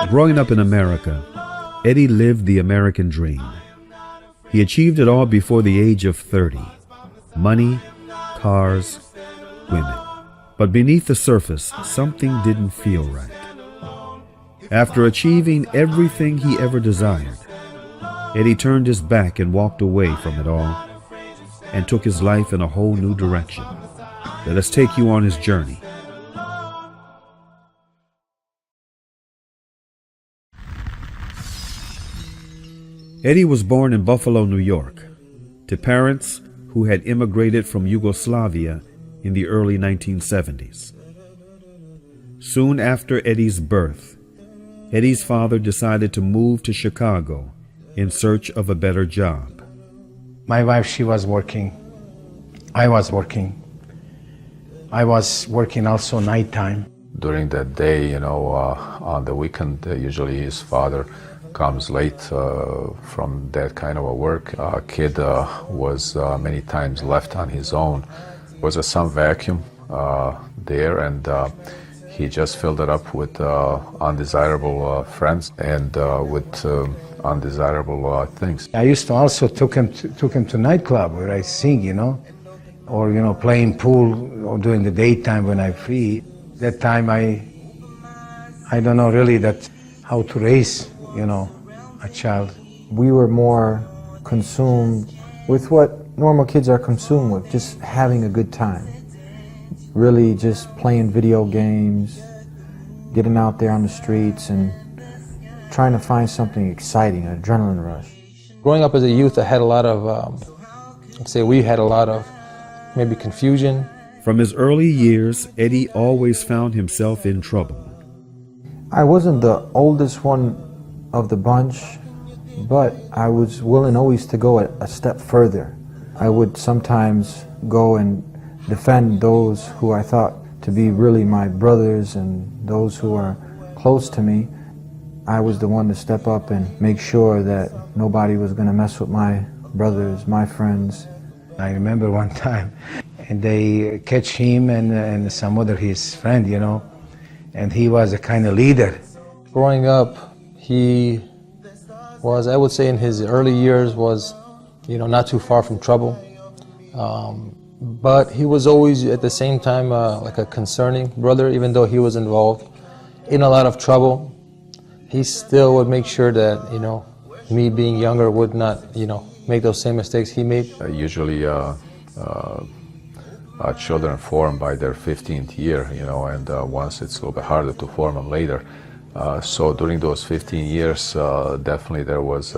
Growing up in America, Eddie lived the American dream. He achieved it all before the age of 30. Money, cars, women. But beneath the surface, something didn't feel right. After achieving everything he ever desired, Eddie turned his back and walked away from it all and took his life in a whole new direction. Let us take you on his journey. Eddie was born in Buffalo, New York, to parents who had immigrated from Yugoslavia in the early 1970s. Soon after Eddie's birth, Eddie's father decided to move to Chicago in search of a better job. My wife, she was working. I was working. I was working also nighttime. During that day, on the weekend, usually his father comes late from that kind of a work. Kid was many times left on his own. There was some vacuum there, and he just filled it up with undesirable friends and with undesirable things. I used to also took him to nightclub where I sing, or playing pool or during the daytime when I'm free. That time I don't know really how to raise a child. We were more consumed with what normal kids are consumed with, just having a good time. Really just playing video games, getting out there on the streets and trying to find something exciting, an adrenaline rush. Growing up as a youth, I had a lot of, we had a lot of maybe confusion. From his early years, Eddie always found himself in trouble. I wasn't the oldest one of the bunch, but I was willing always to go a step further. I would sometimes go and defend those who I thought to be really my brothers and those who are close to me. I was the one to step up and make sure that nobody was going to mess with my brothers, my friends. I remember one time, and they catch him and some other his friend, and he was a kind of leader. Growing up, he was, I would say in his early years, was, not too far from trouble. But he was always at the same time like a concerning brother, even though he was involved in a lot of trouble. He still would make sure that, me being younger would not, make those same mistakes he made. Usually children form by their 15th year, and once it's a little bit harder to form them later. So during those 15 years, definitely there was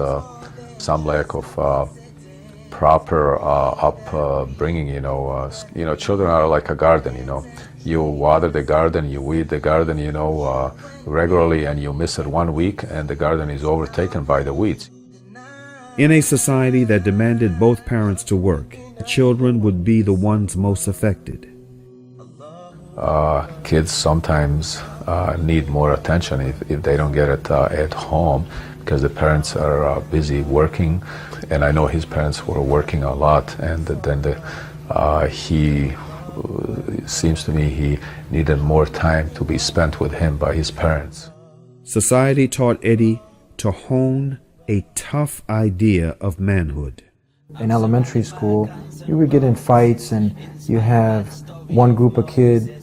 some lack of proper upbringing. Children are like a garden. You water the garden, you weed the garden, regularly, and you miss it 1 week, and the garden is overtaken by the weeds. In a society that demanded both parents to work, children would be the ones most affected. Kids sometimes need more attention if they don't get it at home, because the parents are busy working, and I know his parents were working a lot, and then he seems to me he needed more time to be spent with him by his parents. Society taught Eddie to hone a tough idea of manhood. In elementary school, you would get in fights and you have one group of kids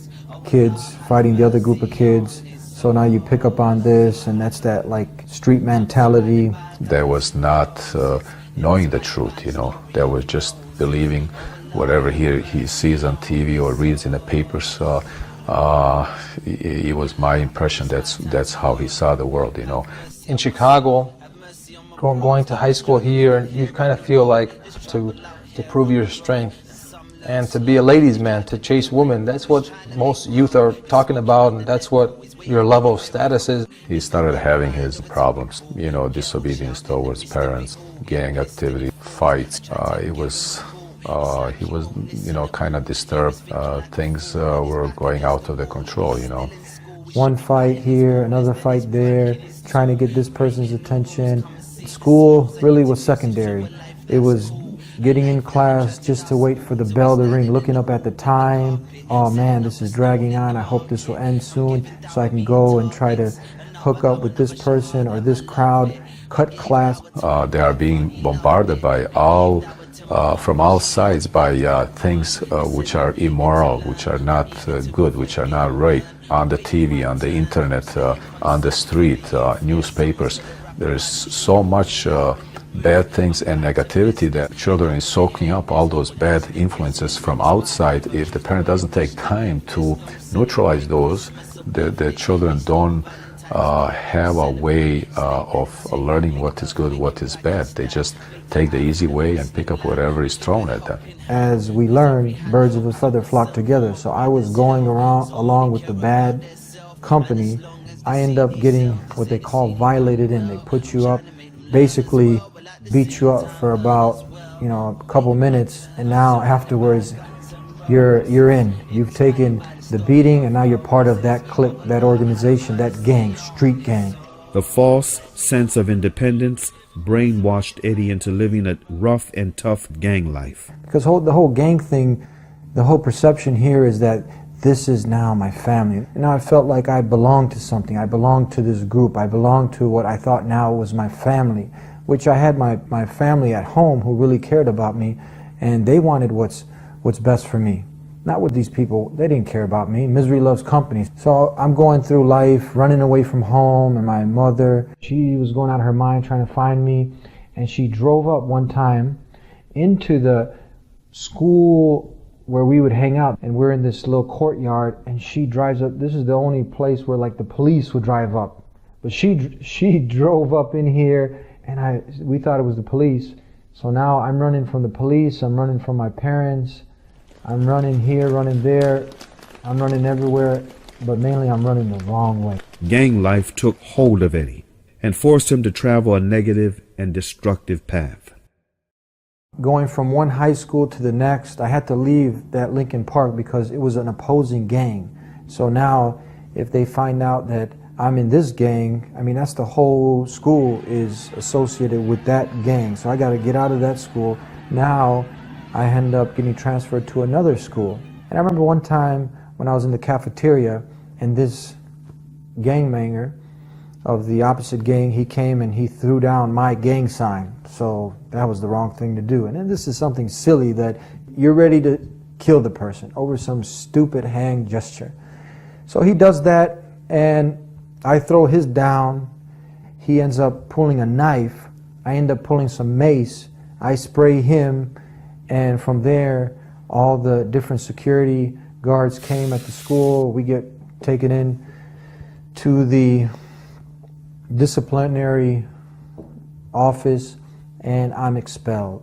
fighting the other group of kids. So now you pick up on this, and that's that like street mentality. There was not knowing the truth, There was just believing whatever he sees on TV or reads in the papers. It was my impression that's how he saw the world, In Chicago, going to high school here, you kind of feel like to prove your strength and to be a ladies' man, to chase women. That's what most youth are talking about, and that's what your level of status is. He started having his problems, disobedience towards parents, gang activity, fights. It was He was, kind of disturbed. Things were going out of the control, One fight here, another fight there, trying to get this person's attention. School really was secondary. It was getting in class just to wait for the bell to ring, looking up at the time. Oh man, this is dragging on. I hope this will end soon so I can go and try to hook up with this person or this crowd, cut class. They are being bombarded by from all sides by things which are immoral, which are not good, which are not right. On the TV, on the internet, on the street, newspapers. There is so much bad things and negativity that children is soaking up all those bad influences from outside. If the parent doesn't take time to neutralize those, the children don't have a way of learning what is good, what is bad. They just take the easy way and pick up whatever is thrown at them. As we learn, birds of a feather flock together. So I was going along with the bad company. I end up getting what they call violated in. They put you up, basically beat you up for about a couple minutes, and now afterwards you're in. You've taken the beating, and now you're part of that clique, that organization, that gang, street gang. The false sense of independence brainwashed Eddie into living a rough and tough gang life. Because the whole gang thing, the whole perception here is that this is now my family. And now I felt like I belonged to something. I belonged to this group. I belonged to what I thought now was my family, which I had my family at home who really cared about me, and they wanted what's best for me. Not with these people. They didn't care about me. Misery loves company. So I'm going through life, running away from home, and my mother, she was going out of her mind trying to find me, and she drove up one time into the school where we would hang out, and we're in this little courtyard, and she drives up. This is the only place where like the police would drive up, but she drove up in here, and we thought it was the police. So now I'm running from the police, I'm running from my parents, I'm running here, running there, I'm running everywhere, but mainly I'm running the wrong way. Gang life took hold of Eddie and forced him to travel a negative and destructive path. Going from one high school to the next, I had to leave that Lincoln Park because it was an opposing gang. So now, if they find out that I'm in this gang, I mean, that's the whole school is associated with that gang. So I got to get out of that school. Now, I end up getting transferred to another school. And I remember one time when I was in the cafeteria, and this gangbanger of the opposite gang, he came and he threw down my gang sign. So that was the wrong thing to do. And then this is something silly that you're ready to kill the person over some stupid hand gesture. So he does that, and I throw his down. He ends up pulling a knife. I end up pulling some mace. I spray him. And from there, all the different security guards came at the school. We get taken in to the disciplinary office, and I'm expelled.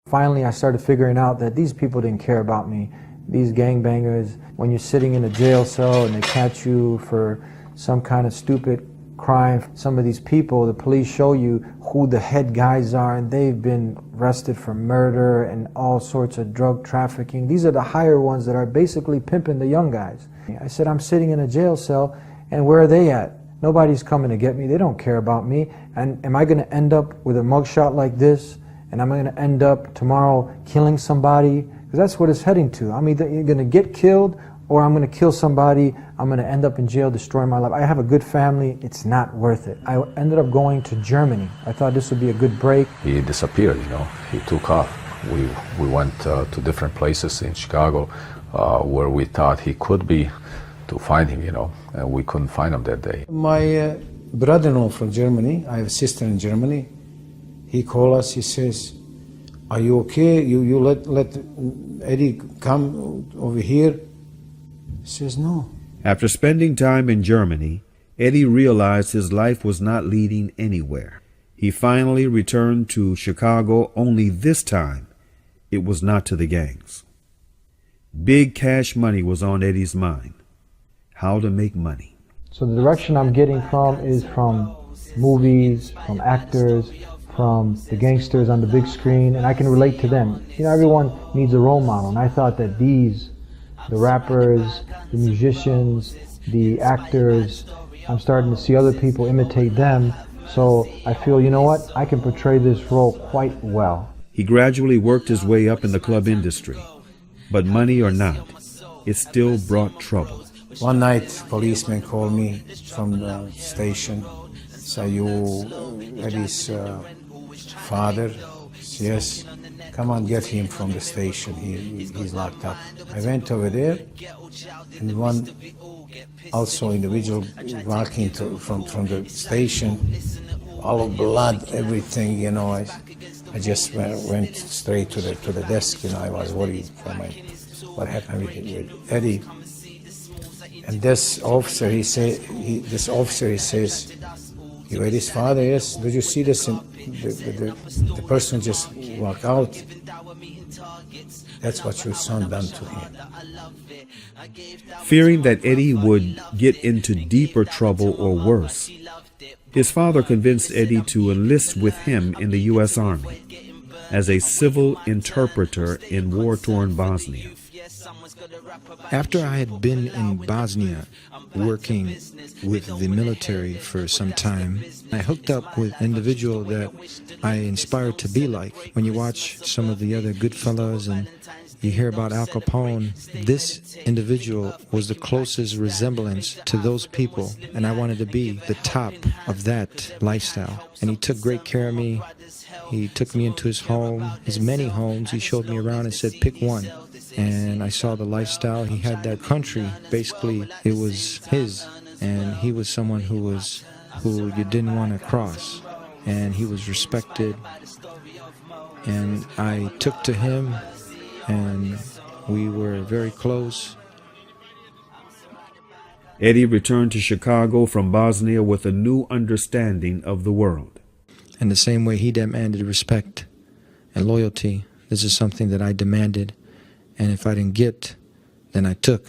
Finally, I started figuring out that these people didn't care about me. These gangbangers, when you're sitting in a jail cell and they catch you for some kind of stupid crime, some of these people, the police show you who the head guys are, and they've been arrested for murder and all sorts of drug trafficking. These are the higher ones that are basically pimping the young guys. I said, I'm sitting in a jail cell, and where are they at? Nobody's coming to get me. They don't care about me. And am I going to end up with a mugshot like this? And am I going to end up tomorrow killing somebody? Because that's what it's heading to. I'm either going to get killed, or I'm going to kill somebody. I'm going to end up in jail, destroy my life. I have a good family. It's not worth it. I ended up going to Germany. I thought this would be a good break. He disappeared, He took off. We went to different places in Chicago where we thought he could be to find him, and we couldn't find him that day. My brother-in-law from Germany, I have a sister in Germany, he called us, he says, are you okay? You let Eddie come over here? He says, no. After spending time in Germany, Eddie realized his life was not leading anywhere. He finally returned to Chicago, only this time it was not to the gangs. Big cash money was on Eddie's mind. How to make money. So the direction I'm getting from is from movies, from actors, from the gangsters on the big screen, and I can relate to them. You know, everyone needs a role model, and I thought that these, the rappers, the musicians, the actors, I'm starting to see other people imitate them, so I feel, you know what, I can portray this role quite well. He gradually worked his way up in the club industry, but money or not, it still brought trouble. One night, policeman called me from the station. Say, you Eddie's father? Yes. Come on, get him from the station. He's locked up. I went over there, and one also individual walking from the station, all of blood, everything. You know, I just went straight to the desk. You know, I was worried for what happened with Eddie. And this officer, he says, "You Eddie's father?" Yes. Did you see this? The person just walked out. That's what your son done to him. Fearing that Eddie would get into deeper trouble or worse, his father convinced Eddie to enlist with him in the U.S. Army as a civil interpreter in war-torn Bosnia. After I had been in Bosnia working with the military for some time, I hooked up with an individual that I inspired to be like. When you watch some of the other Goodfellas and you hear about Al Capone, this individual was the closest resemblance to those people, and I wanted to be the top of that lifestyle. And he took great care of me. He took me into his home, his many homes. He showed me around and said, pick one. And I saw the lifestyle. He had that country. Basically, it was his. And he was someone who you didn't want to cross. And he was respected. And I took to him, and we were very close. Eddie returned to Chicago from Bosnia with a new understanding of the world. And the same way he demanded respect and loyalty, this is something that I demanded. And if I didn't get, then I took.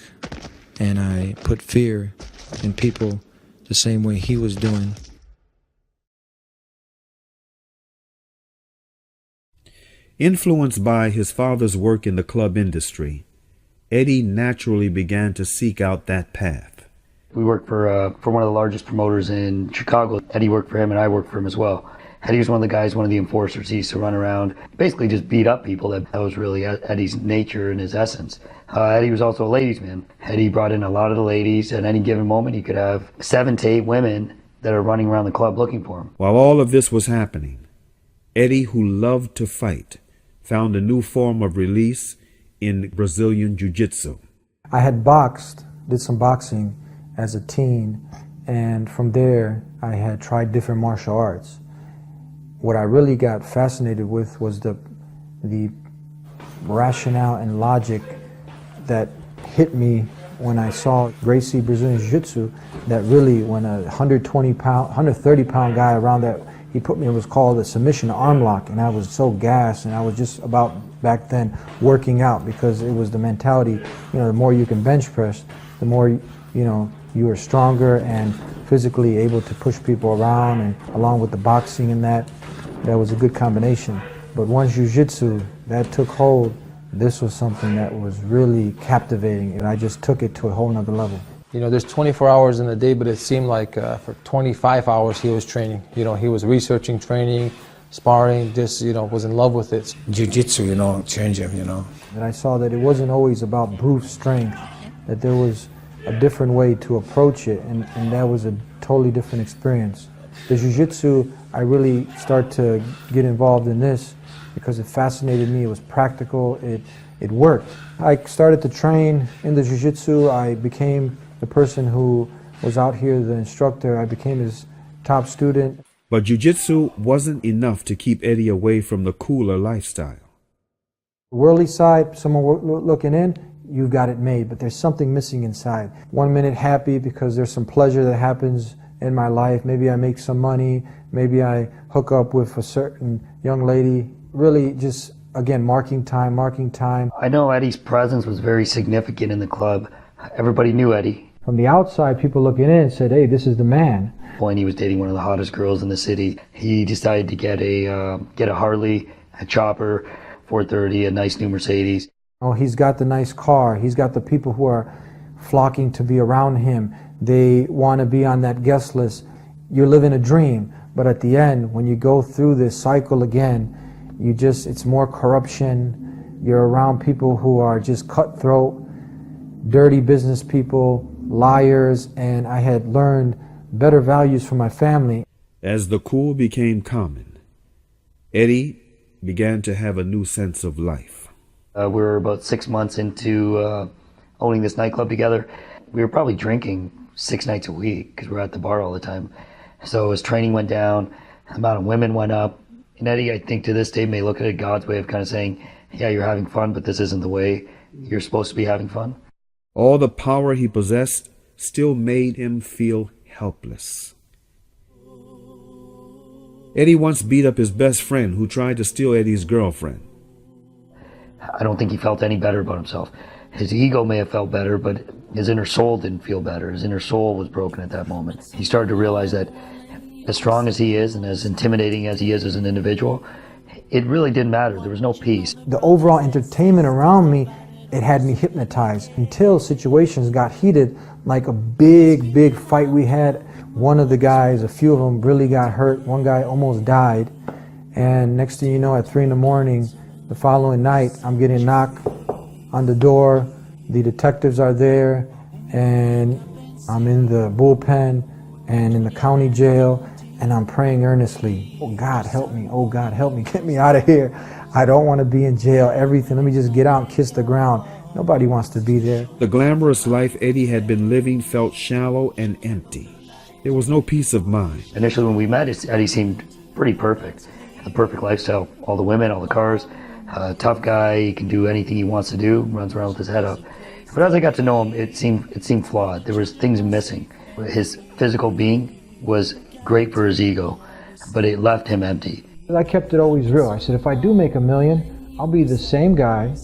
And I put fear in people the same way he was doing. Influenced by his father's work in the club industry, Eddie naturally began to seek out that path. We worked for one of the largest promoters in Chicago. Eddie worked for him, and I worked for him as well. Eddie was one of the guys, one of the enforcers. He used to run around, basically just beat up people. That was really Eddie's nature and his essence. Eddie was also a ladies' man. Eddie brought in a lot of the ladies. At any given moment, he could have 7 to 8 women that are running around the club looking for him. While all of this was happening, Eddie, who loved to fight, found a new form of release in Brazilian Jiu-Jitsu. I had did some boxing as a teen, and from there I had tried different martial arts. What I really got fascinated with was the rationale and logic that hit me when I saw Gracie Brazilian Jiu-Jitsu, that really when a 130-pound guy around that, he put me, it was called a submission arm lock, and I was so gassed, and I was just about back then working out, because it was the mentality, you know, the more you can bench press, the more, you know, you are stronger and physically able to push people around, and along with the boxing and that was a good combination. But once Jiu-Jitsu, that took hold, this was something that was really captivating, and I just took it to a whole nother level. You know, there's 24 hours in the day, but it seemed like for 25 hours he was training. You know, he was researching, training, sparring, just, you know, was in love with it. Jiu-Jitsu, you know, changed him, you know. And I saw that it wasn't always about brute strength, that there was a different way to approach it, and that was a totally different experience. The Jiu-Jitsu, I really started to get involved in this because it fascinated me. It was practical, it worked. I started to train in the Jiu-Jitsu. I became the person who was out here, the instructor. I became his top student. But Jiu-Jitsu wasn't enough to keep Eddie away from the cooler lifestyle. Worldly side, someone looking in, you've got it made, but there's something missing inside. 1 minute happy because there's some pleasure that happens in my life. Maybe I make some money, maybe I hook up with a certain young lady. Really just, again, marking time. I know Eddie's presence was very significant in the club. Everybody knew Eddie. From the outside, people looking in said, hey, this is the man. When he was dating one of the hottest girls in the city, he decided to get a Harley, a chopper, 430, a nice new Mercedes. Oh, he's got the nice car. He's got the people who are flocking to be around him. They want to be on that guest list. You're living a dream, but at the end, when you go through this cycle again, it's more corruption. You're around people who are just cutthroat, dirty business people, liars, and I had learned better values for my family. As the cool became common, Eddie began to have a new sense of life. We were about 6 months into owning this nightclub together. We were probably drinking 6 nights a week because we were at the bar all the time. So as training went down, the amount of women went up. And Eddie, I think to this day, may look at it God's way of kind of saying, yeah, you're having fun, but this isn't the way you're supposed to be having fun. All the power he possessed still made him feel helpless. Eddie once beat up his best friend who tried to steal Eddie's girlfriend. I don't think he felt any better about himself. His ego may have felt better, but his inner soul didn't feel better. His inner soul was broken at that moment. He started to realize that as strong as he is and as intimidating as he is as an individual, it really didn't matter. There was no peace. The overall entertainment around me, it had me hypnotized until situations got heated, like a big fight we had. One of the guys, a few of them really got hurt. One guy almost died. And next thing you know, at 3 in the morning, the following night, I'm getting knocked on the door. The detectives are there, and I'm in the bullpen and in the county jail, and I'm praying earnestly, oh God, help me. Oh God, help me. Get me out of here. I don't want to be in jail. Everything. Let me just get out and kiss the ground. Nobody wants to be there. The glamorous life Eddie had been living felt shallow and empty. There was no peace of mind. Initially when we met, Eddie seemed pretty perfect. The perfect lifestyle. All the women, all the cars. Tough guy, he can do anything he wants to do, runs around with his head up. But as I got to know him, it seemed flawed. There was things missing. His physical being was great for his ego, but it left him empty. I kept it always real. I said, if I do make $1 million, I'll be the same guy.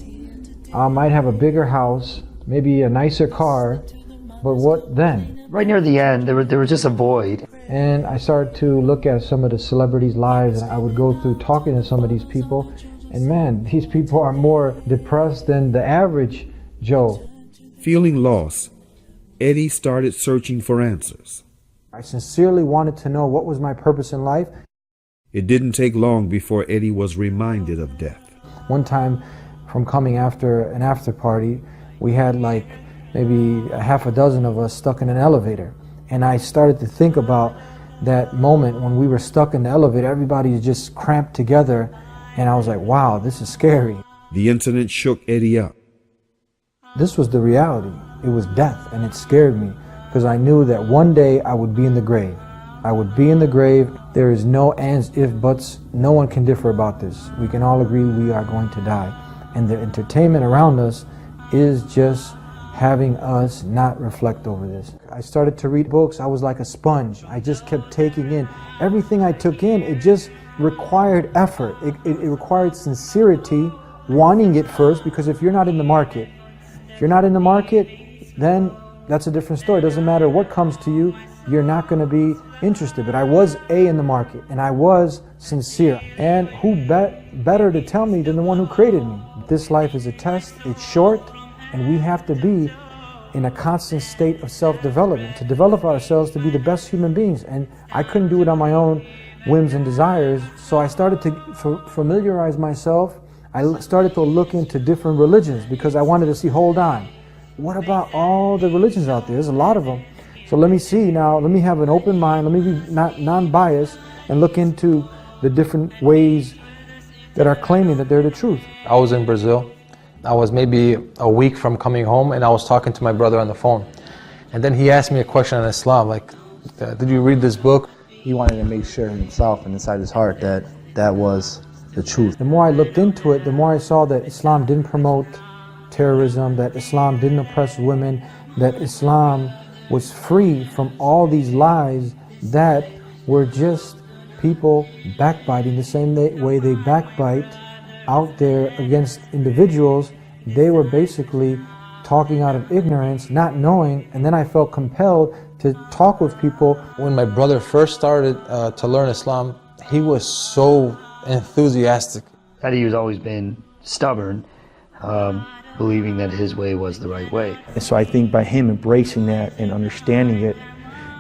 I might have a bigger house, maybe a nicer car, but what then? Right near the end, there was just a void. And I started to look at some of the celebrities' lives, and I would go through talking to some of these people, and man, these people are more depressed than the average Joe. Feeling lost, Eddie started searching for answers. I sincerely wanted to know what was my purpose in life. It didn't take long before Eddie was reminded of death. One time, from coming after an after party, we had like maybe a half a dozen of us stuck in an elevator. And I started to think about that moment when we were stuck in the elevator. Everybody just cramped together. And I was like, wow, this is scary. The incident shook Eddie up. This was the reality. It was death, and it scared me because I knew that one day I would be in the grave. I would be in the grave. There is no ands, if, buts. No one can differ about this. We can all agree we are going to die. And the entertainment around us is just having us not reflect over this. I started to read books. I was like a sponge. I just kept taking in. Everything I took in, it just required effort. It required sincerity, wanting it first, because if you're not in the market, then that's a different story. It doesn't matter what comes to you, you're not going to be interested. But I was in the market, and I was sincere. And who better to tell me than the one who created me? This life is a test, it's short, and we have to be in a constant state of self-development to develop ourselves to be the best human beings. And I couldn't do it on my own whims and desires, so I started to familiarize myself. I started to look into different religions because I wanted to see, hold on, what about all the religions out there? There's a lot of them. So let me see now, let me have an open mind, let me be non-biased and look into the different ways that are claiming that they're the truth. I was in Brazil. I was maybe a week from coming home, and I was talking to my brother on the phone. And then he asked me a question on Islam, like, did you read this book? He wanted to make sure himself and inside his heart that that was the truth. The more I looked into it, the more I saw that Islam didn't promote terrorism, that Islam didn't oppress women, that Islam was free from all these lies that were just people backbiting the same way they backbite out there against individuals. They were basically talking out of ignorance, not knowing, and then I felt compelled to talk with people. When my brother first started to learn Islam, he was so enthusiastic. Eddie has always been stubborn, believing that his way was the right way. And so I think by him embracing that and understanding it,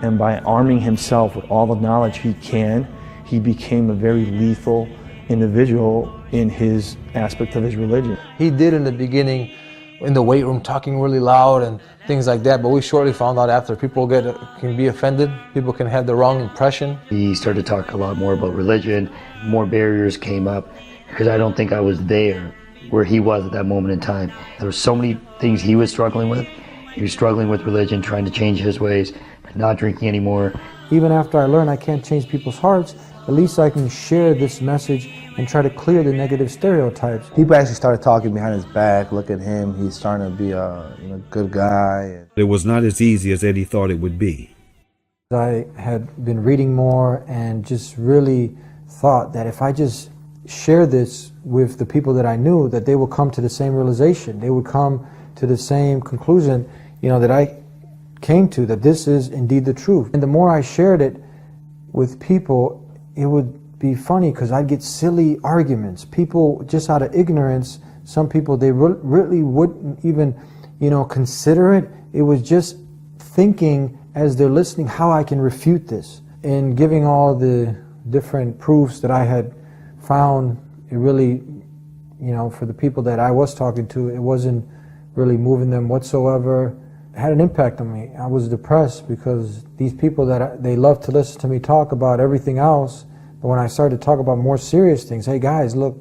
and by arming himself with all the knowledge he can, he became a very lethal individual in his aspect of his religion. He did in the beginning, in the weight room, talking really loud and things like that, but we shortly found out after people can be offended, people can have the wrong impression. He started to talk a lot more about religion, more barriers came up, because I don't think I was there where he was at that moment in time. There were so many things he was struggling with. He was struggling with religion, trying to change his ways, not drinking anymore. Even after I learned I can't change people's hearts, at least I can share this message and try to clear the negative stereotypes. People actually started talking behind his back. Look at him, he's starting to be a good guy. It was not as easy as Eddie thought it would be. I had been reading more and just really thought that if I just share this with the people that I knew, that they would come to the same realization. They would come to the same conclusion, that I came to, that this is indeed the truth. And the more I shared it with people, it would be funny because I'd get silly arguments. People, just out of ignorance, some people, they really wouldn't even, consider it. It was just thinking as they're listening how I can refute this. And giving all the different proofs that I had found, it really, for the people that I was talking to, it wasn't really moving them whatsoever. It had an impact on me. I was depressed because these people they love to listen to me talk about everything else, but when I started to talk about more serious things, hey guys, look,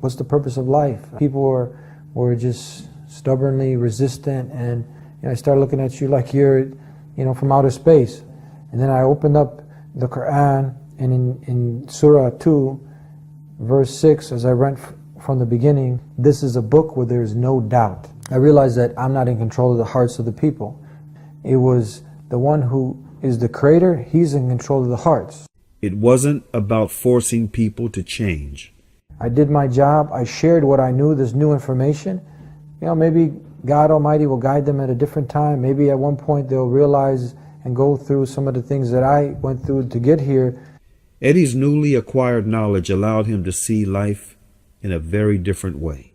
what's the purpose of life? People were just stubbornly resistant, and I started looking at you like you're, from outer space. And then I opened up the Quran, and in Surah 2, verse 6, as I read from the beginning, this is a book where there's no doubt. I realized that I'm not in control of the hearts of the people. It was the one who is the creator, he's in control of the hearts. It wasn't about forcing people to change. I did my job, I shared what I knew, this new information. Maybe God Almighty will guide them at a different time. Maybe at one point they'll realize and go through some of the things that I went through to get here. Eddie's newly acquired knowledge allowed him to see life in a very different way.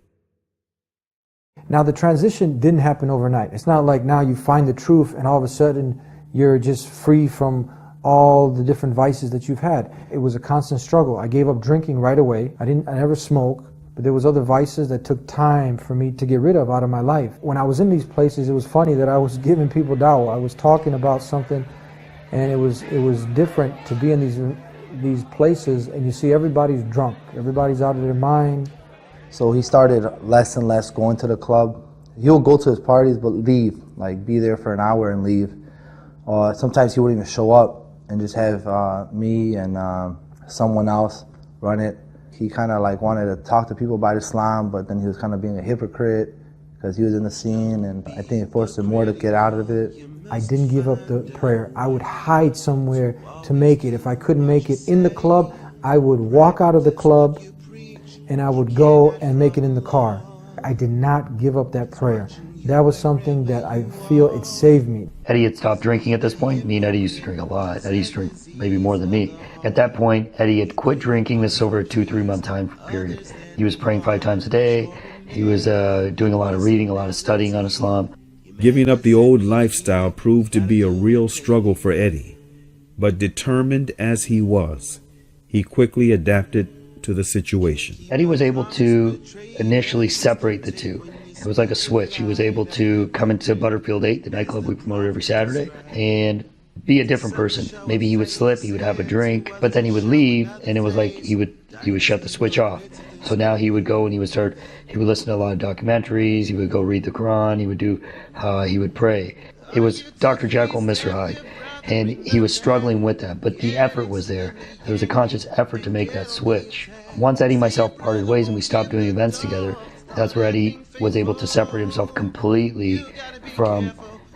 Now the transition didn't happen overnight. It's not like now you find the truth and all of a sudden you're just free from all the different vices that you've had. It was a constant struggle. I gave up drinking right away. I never smoked, but there was other vices that took time for me to get rid of out of my life. When I was in these places, it was funny that I was giving people dawah. I was talking about something, and it was different to be in these places and you see everybody's drunk. Everybody's out of their mind. So he started less and less going to the club. He'll go to his parties but leave, like be there for an hour and leave. Sometimes he wouldn't even show up and just have me and someone else run it. He kind of like wanted to talk to people about Islam, but then he was kind of being a hypocrite because he was in the scene, and I think it forced him more to get out of it. I didn't give up the prayer. I would hide somewhere to make it. If I couldn't make it in the club, I would walk out of the club and I would go and make it in the car. I did not give up that prayer. That was something that I feel it saved me. Eddie had stopped drinking at this point. Me and Eddie used to drink a lot. Eddie used to drink maybe more than me. At that point, Eddie had quit drinking. This over a 2-3 month time period. He was praying 5 times a day. He was doing a lot of reading, a lot of studying on Islam. Giving up the old lifestyle proved to be a real struggle for Eddie, but determined as he was, he quickly adapted to the situation. Eddie was able to initially separate the two. It was like a switch. He was able to come into Butterfield 8, the nightclub we promoted every Saturday, and be a different person. Maybe he would slip, he would have a drink, but then he would leave, and it was like he would shut the switch off. So now he would go and he would listen to a lot of documentaries, he would go read the Quran, he would pray. It was Dr. Jekyll and Mr. Hyde. And he was struggling with that, but the effort was there. There was a conscious effort to make that switch. Once Eddie and myself parted ways and we stopped doing events together, that's where Eddie was able to separate himself completely from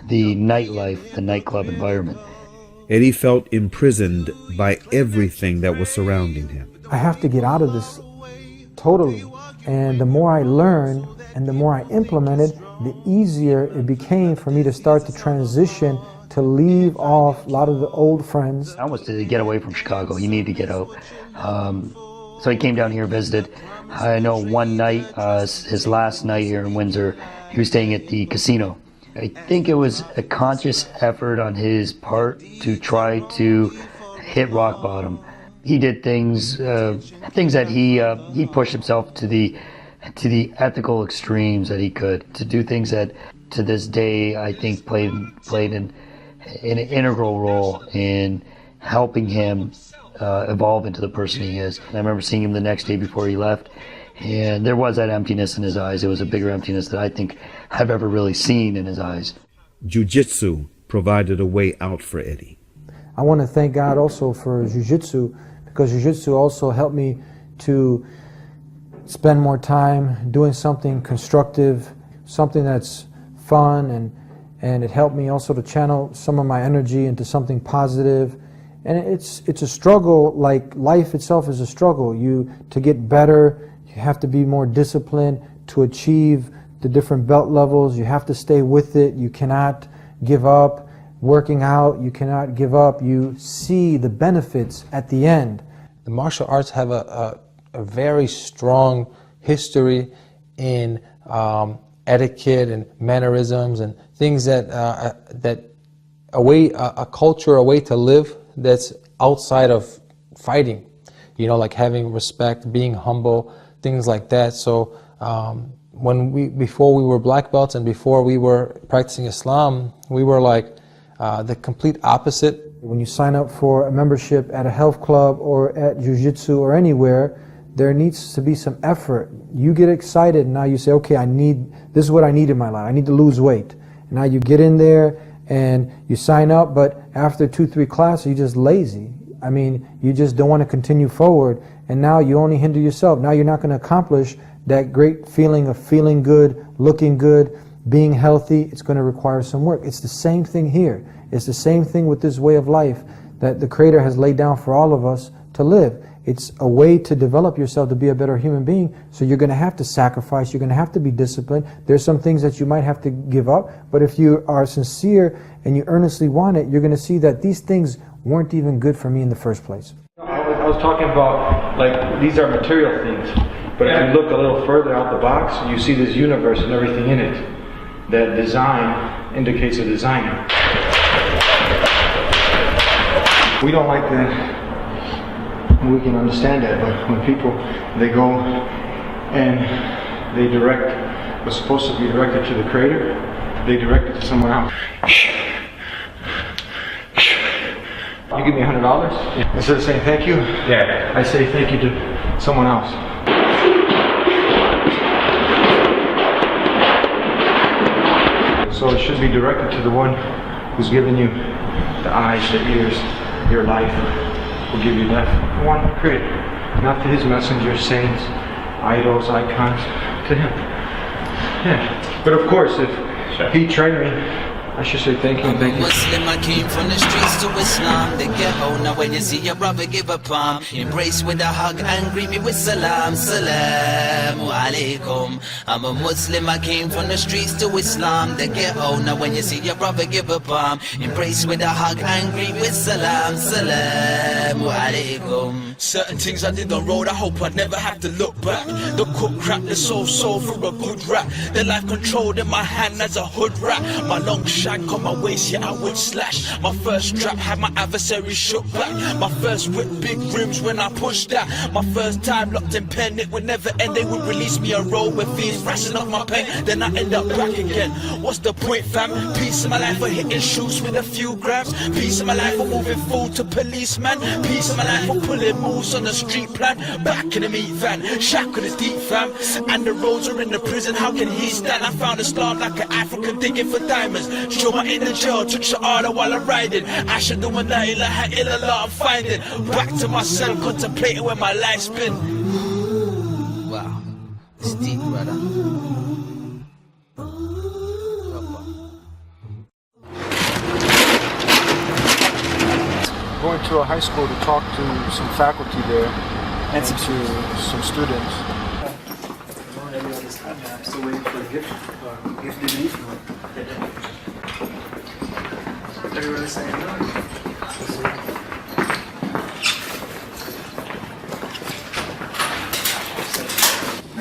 the nightlife, the nightclub environment. Eddie felt imprisoned by everything that was surrounding him. I have to get out of this totally. And the more I learned and the more I implemented, the easier it became for me to start to transition, to leave off a lot of the old friends. I almost did get away from Chicago. He needed to get out. So he came down here, visited. I know one night, his last night here in Windsor, he was staying at the casino. I think it was a conscious effort on his part to try to hit rock bottom. He did things that he pushed himself to the ethical extremes that he could, to do things that to this day I think played an integral role in helping him evolve into the person he is. I remember seeing him the next day before he left, and there was that emptiness in his eyes. It was a bigger emptiness than I think I've ever really seen in his eyes. Jiu-Jitsu provided a way out for Eddie. I want to thank God also for Jiu-Jitsu, because Jiu-Jitsu also helped me to spend more time doing something constructive, something that's fun, and it helped me also to channel some of my energy into something positive. And it's a struggle, like life itself is a struggle. To get better, you have to be more disciplined to achieve the different belt levels. You have to stay with it. You cannot give up. Working out, you cannot give up. You see the benefits at the end. The martial arts have a very strong history in etiquette and mannerisms and things that a culture, a way to live that's outside of fighting. You know, like having respect, being humble, things like that. So before we were black belts and before we were practicing Islam, we were like the complete opposite. When you sign up for a membership at a health club or at Jiu-Jitsu or anywhere, there needs to be some effort. You get excited and now you say, okay, this is what I need in my life. I need to lose weight. And now you get in there and you sign up, but after 2-3 classes, you're just lazy. I mean, you just don't want to continue forward, and now you only hinder yourself. Now you're not going to accomplish that great feeling of feeling good, looking good, being healthy. It's going to require some work. It's the same thing here. It's the same thing with this way of life that the Creator has laid down for all of us to live. It's a way to develop yourself to be a better human being. So you're going to have to sacrifice. You're going to have to be disciplined. There's some things that you might have to give up. But if you are sincere and you earnestly want it, you're going to see that these things weren't even good for me in the first place. I was talking about, like, these are material things. But if you look a little further out the box, you see this universe and everything in it. That design indicates a designer. We don't like that. We can understand that, but when people, they go and they direct what's supposed to be directed to the Creator, they direct it to someone else. You give me $100? Yeah. Instead of saying thank you, yeah, I say thank you to someone else. So it should be directed to the one who's given you the eyes, the ears, your life. Will give you that one Creator, not to his messengers, saints, idols, icons, to him. Yeah. But of course, if he trained me, I should say thank you and thank you. Muslim, I came from the streets to Islam, the ghetto. Now when you see your brother, give a palm, embrace with a hug and greet me with salam, salamu alaikum. I'm a Muslim, I came from the streets to Islam, the ghetto. Now when you see your brother, give a palm, embrace with a hug and greet with salam, salamu alaikum. Certain things I did on road, I hope I never have to look back. The cook crap, the soul for a good rap. The life controlled in my hand as a hood rap. My long shank on my waist, yeah, I would slash. My first strap had my adversary shook back. My first whip, big rims when I pushed that. My first time locked in pen, it would never end. They would release me a roll with fiends thrashing off my pain. Then I end up back again. What's the point, fam? Peace of my life for hitting shoots with a few grams. Peace of my life for moving food to policeman. Peace of my life for pulling moves on the street plan. Back in the meat van, shackled is deep, fam. And the roads are in the prison, how can he stand? I found Islam like an African digging for diamonds. Show my in the jail, took shahada while I'm riding. I should do a la ilaha illallah, I'm finding. Back to myself, contemplating where my life's been. Wow, it's deep, brother. Going to a high school to talk to some faculty there and to some students. I'm still waiting for a gift. I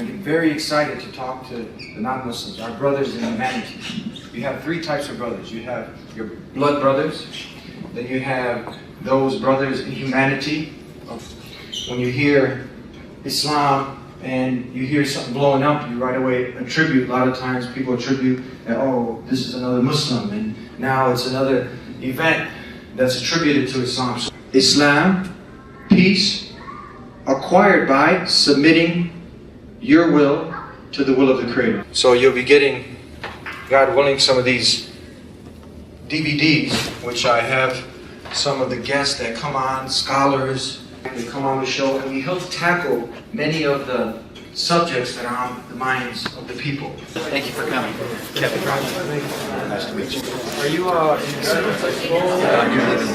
get very excited to talk to the non-Muslims, our brothers in humanity. You have three types of brothers. You have your blood brothers, then you have those brothers in humanity. When you hear Islam and you hear something blowing up, you right away attribute, a lot of times people attribute that, oh, this is another Muslim, and now it's another event that's attributed to Islam. So Islam, peace, acquired by submitting your will to the will of the Creator. So you'll be getting, God willing, some of these DVDs, which I have some of the guests that come on, scholars, they come on the show, and we help tackle many of the subjects that are on the minds of the people. Thank you for coming. Kevin, nice to meet you. Are you in the center? I do live in the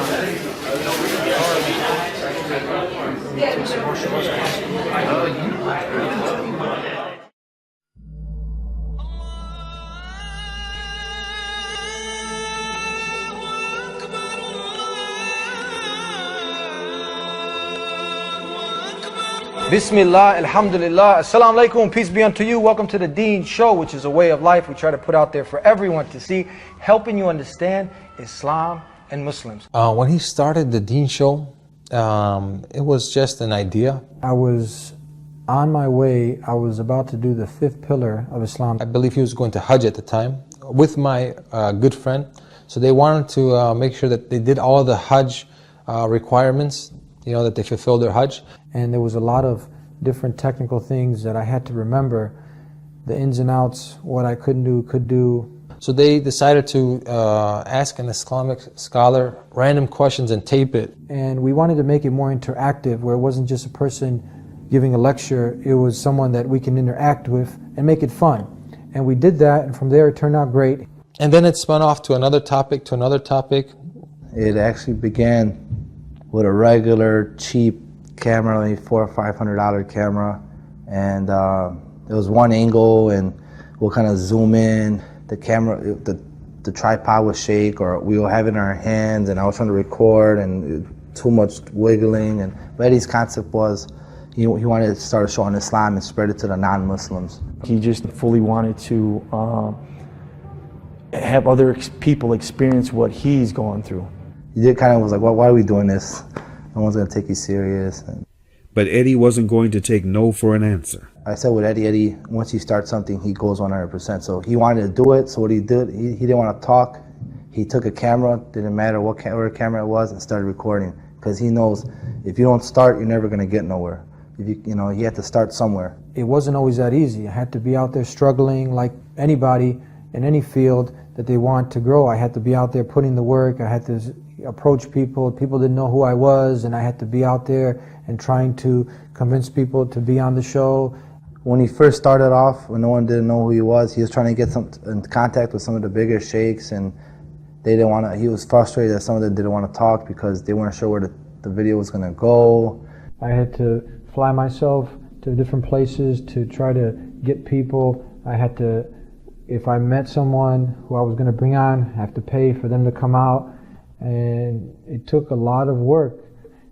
city. Bismillah, alhamdulillah, assalamu alaikum, peace be unto you. Welcome to the Deen Show, which is a way of life we try to put out there for everyone to see, helping you understand Islam and Muslims. When he started the Deen Show, it was just an idea. I was on my way, I was about to do the fifth pillar of Islam. I believe he was going to Hajj at the time with my good friend. So they wanted to make sure that they did all the Hajj requirements, that they fulfilled their Hajj. And there was a lot of different technical things that I had to remember, the ins and outs, what I could do. So they decided to ask an Islamic scholar random questions and tape it. And we wanted to make it more interactive, where it wasn't just a person giving a lecture, it was someone that we can interact with and make it fun. And we did that, and from there it turned out great. And then it spun off to another topic, It actually began with a regular, cheap camera, like $400 or $500 camera, and there was one angle, and we'll kind of zoom in. The camera, the tripod would shake, or we will have it in our hands, and I was trying to record, and too much wiggling. But Eddie's concept was he wanted to start showing Islam and spread it to the non-Muslims. He just fully wanted to have other people experience what he's going through. He did kind of was like, why are we doing this? No one's going to take you serious. But Eddie wasn't going to take no for an answer. I said with Eddie, once he starts something, he goes 100%. So he wanted to do it, so what he did, he didn't want to talk. He took a camera, didn't matter what camera it was, and started recording. Because he knows if you don't start, you're never going to get nowhere. If you had to start somewhere. It wasn't always that easy. I had to be out there struggling like anybody in any field that they want to grow. I had to be out there putting the work. I had to approach people. People didn't know who I was, and I had to be out there and trying to convince people to be on the show. When he first started off, when no one didn't know who he was trying to get in contact with some of the bigger sheikhs, and they didn't want to. He was frustrated that some of them didn't want to talk because they weren't sure where the video was going to go. I had to fly myself to different places to try to get people. I had to, if I met someone who I was going to bring on, I have to pay for them to come out. And it took a lot of work.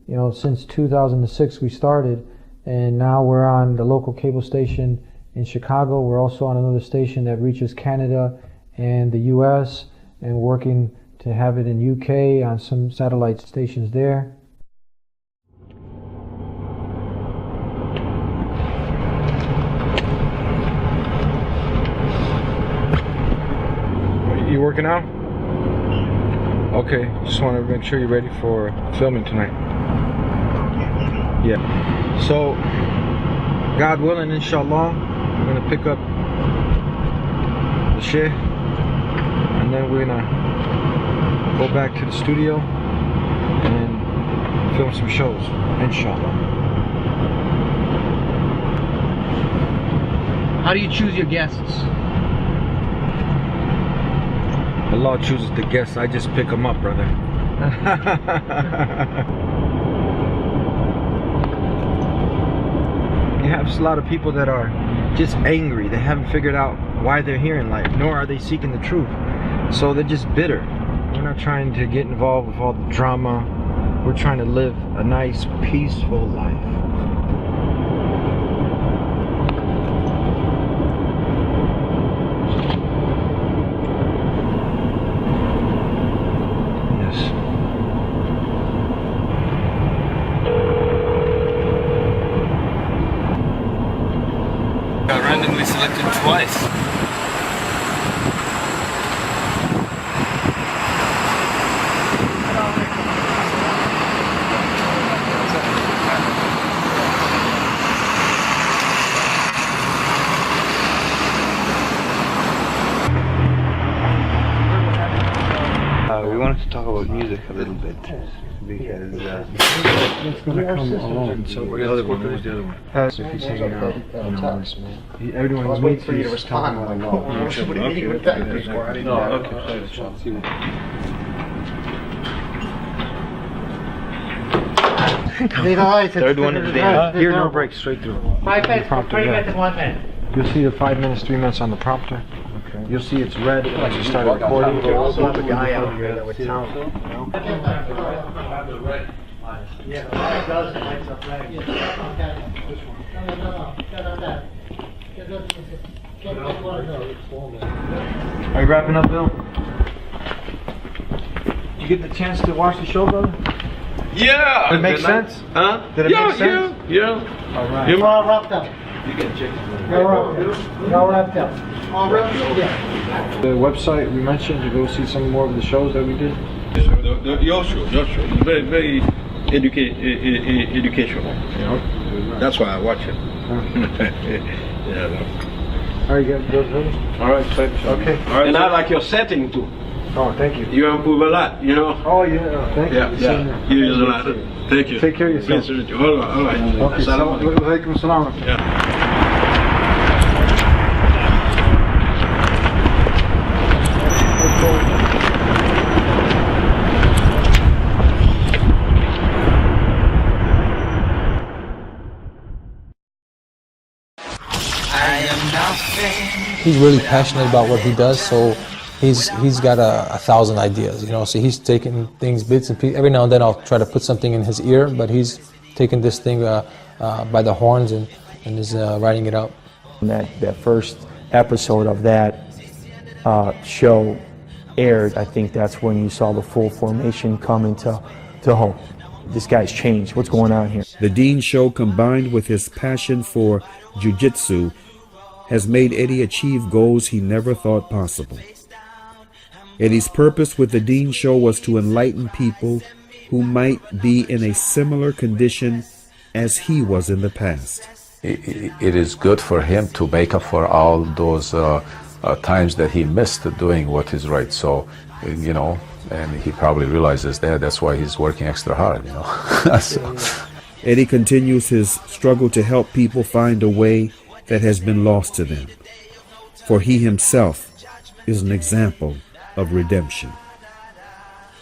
Since 2006 we started, and now we're on the local cable station in Chicago. We're also on another station that reaches Canada and the US, and working to have it in UK on some satellite stations there. You working out? Okay, just want to make sure you're ready for filming tonight. Yeah. So, God willing, inshallah, we're going to pick up the shit, and then we're going to go back to the studio and film some shows, inshallah. How do you choose your guests? Allah chooses the guests, I just pick them up, brother. You have a lot of people that are just angry. They haven't figured out why they're here in life, nor are they seeking the truth. So they're just bitter. We're not trying to get involved with all the drama. We're trying to live a nice, peaceful life. Got randomly selected twice. We wanted to talk about music a little bit because it's going to come along. So we're going to work with the other one. If he's hanging out, everyone waits for you to respond. Third one is there. Here, no breaks, straight through. 5 minutes, 3 minutes, 1 minute. You'll see the 5 minutes, 3 minutes on the prompter. Okay. You'll see it's red once you start recording. There's also a guy out here that would tell. Are you wrapping up, Bill? Did you get the chance to watch the show, brother? Yeah! Did it make sense? Huh? Did it make sense? Yeah. All right. You're all wrapped up. You get chicken. You're all wrapped up. All wrapped up? Yeah. The website we mentioned, to go see some more of the shows that we did. Your show. Very, very educational. Yeah. That's why I watch it. All right, you guys ready? All right, okay. All right, and I like your setting too. Oh, thank you. You improve a lot, you know. Oh, yeah, thank you. Yeah. You use a lot. Thank you. Take care of yourself. All right. Okay, Assalamu alaikum. Yeah. He's really passionate about what he does, so he's got a 1,000 ideas, you know. So he's taking things bits and pieces. Every now and then I'll try to put something in his ear, but he's taking this thing by the horns and is writing it out. That first episode of that show aired, I think that's when you saw the full formation come into home. This guy's changed. What's going on here? The Dean Show, combined with his passion for jiu-jitsu, has made Eddie achieve goals he never thought possible. Eddie's purpose with the Dean Show was to enlighten people who might be in a similar condition as he was in the past. It is good for him to make up for all those times that he missed doing what is right. So, you know, and he probably realizes that. That's why he's working extra hard, you know. So. Eddie continues his struggle to help people find a way that has been lost to them, for he himself is an example of redemption.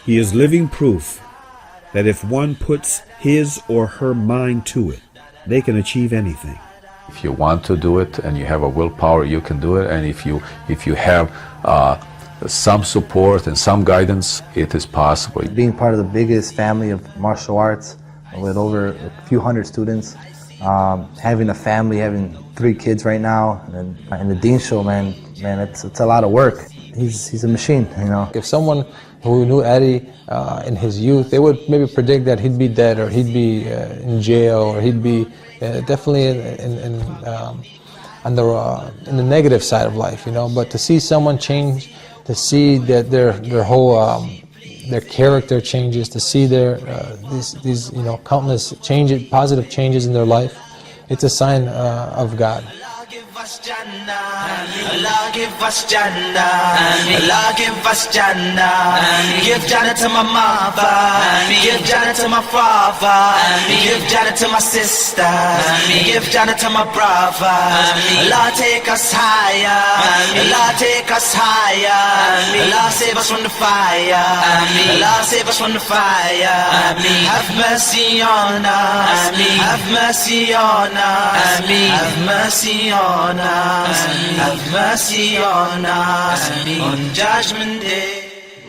He is living proof that if one puts his or her mind to it, they can achieve anything. If you want to do it and you have a willpower, you can do it. And if you have some support and some guidance, it is possible. Being part of the biggest family of martial arts with over a few hundred students, having a family, having 3 kids right now, and the Dean Show, man, it's a lot of work. He's a machine, you know. If someone who knew Eddie in his youth, they would maybe predict that he'd be dead, or he'd be in jail, or he'd be definitely in the negative side of life, you know. But to see someone change, to see that their whole their character changes, to see their these you know, countless changes, positive changes in their life, it's a sign of God. Allah give us Jannah, Allah give us Jannah. Give Jannah to my mother, give Jannah to my father, give Jannah to my sisters, give Jannah to my brother. Allah take us higher, Allah take us higher. Allah save us from the fire, Allah save us from the fire. Have mercy on us, have mercy on us, have mercy on us, have mercy on us on Judgment Day.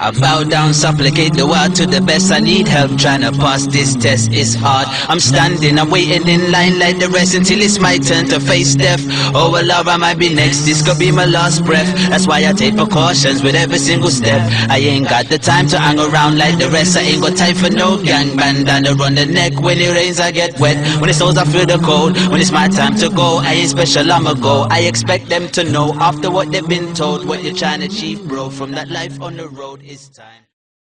I bow down, supplicate the world to the best. I need help trying to pass this test. It's hard. I'm standing, I'm waiting in line like the rest until it's my turn to face death. Oh well, Lord, I might be next. This could be my last breath. That's why I take precautions with every single step. I ain't got the time to hang around like the rest. I ain't got time for no gang bandana around the neck. When it rains, I get wet. When it snows, I feel the cold. When it's my time to go, I ain't special, I'ma go. I expect them to know after what they've been told what you're trying to achieve, bro. From that life on the road. It's time.